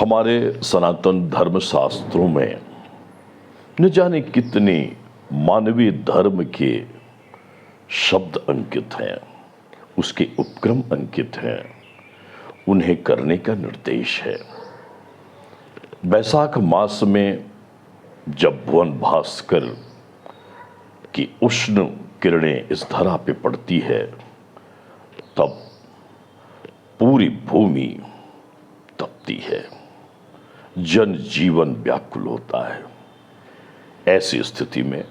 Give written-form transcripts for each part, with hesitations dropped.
हमारे सनातन धर्म शास्त्रों में न जाने कितने मानवीय धर्म के शब्द अंकित हैं, उसके उपक्रम अंकित हैं, उन्हें करने का निर्देश है। बैसाख मास में जब भुवन भास्कर की उष्ण किरणें इस धरा पे पड़ती है, तब पूरी भूमि तपती है, जन जीवन व्याकुल होता है। ऐसी स्थिति में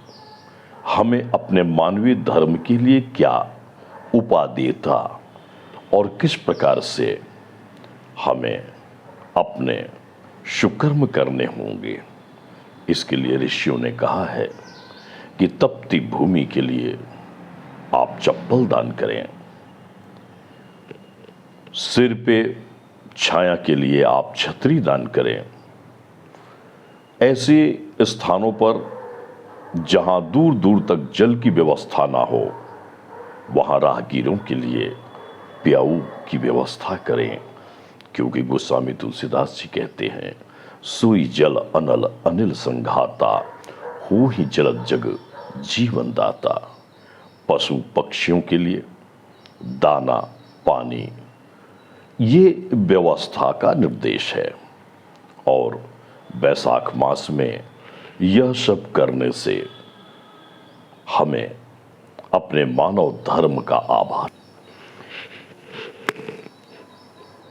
हमें अपने मानवीय धर्म के लिए क्या उपादेयता और किस प्रकार से हमें अपने शुकर्म करने होंगे, इसके लिए ऋषियों ने कहा है कि तपती भूमि के लिए आप चप्पल दान करें, सिर पे छाया के लिए आप छतरी दान करें। ऐसे स्थानों पर जहां दूर दूर तक जल की व्यवस्था ना हो, वहां राहगीरों के लिए प्याऊ की व्यवस्था करें, क्योंकि गोस्वामी तुलसीदास जी कहते हैं, सुई जल अनल अनिल संघाता, हो ही जलद जग जीवन दाता। पशु पक्षियों के लिए दाना पानी, ये व्यवस्था का निर्देश है। और बैसाख मास में यह सब करने से हमें अपने मानव धर्म का आभार।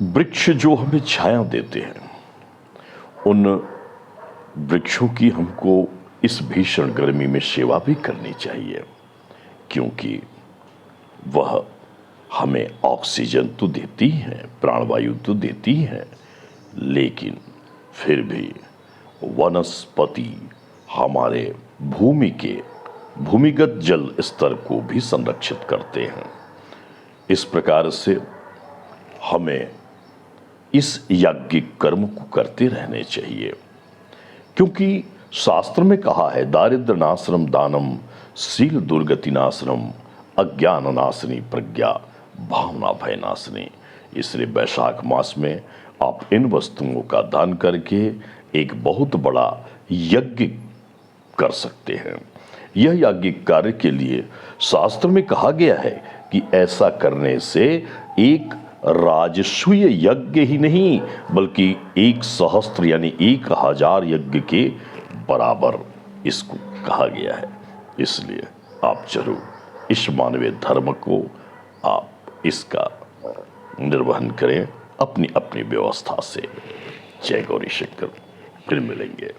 वृक्ष जो हमें छाया देते हैं, उन वृक्षों की हमको इस भीषण गर्मी में सेवा भी करनी चाहिए, क्योंकि वह हमें ऑक्सीजन तो देती हैं, प्राणवायु तो देती हैं, लेकिन फिर भी वनस्पति हमारे भूमि के भूमिगत जल स्तर को भी संरक्षित करते हैं। इस प्रकार से हमें इस यज्ञिक कर्म को करते रहने चाहिए, क्योंकि शास्त्र में कहा है, दारिद्र नाशनम दानम, शील दुर्गति नाशनम, अज्ञान नाशनी प्रज्ञा, भावना भय नाशनी। इसलिए बैसाख मास में आप इन वस्तुओं का दान करके एक बहुत बड़ा यज्ञ कर सकते हैं। यह यज्ञिक कार्य के लिए शास्त्र में कहा गया है कि ऐसा करने से एक राजसूय यज्ञ ही नहीं, बल्कि 1 सहस्त्र यानी 1000 यज्ञ के बराबर इसको कहा गया है। इसलिए आप जरूर इस मानवीय धर्म को आप इसका निर्वहन करें अपनी अपनी व्यवस्था से। जय गौरी शंकर। फिर मिलेंगे।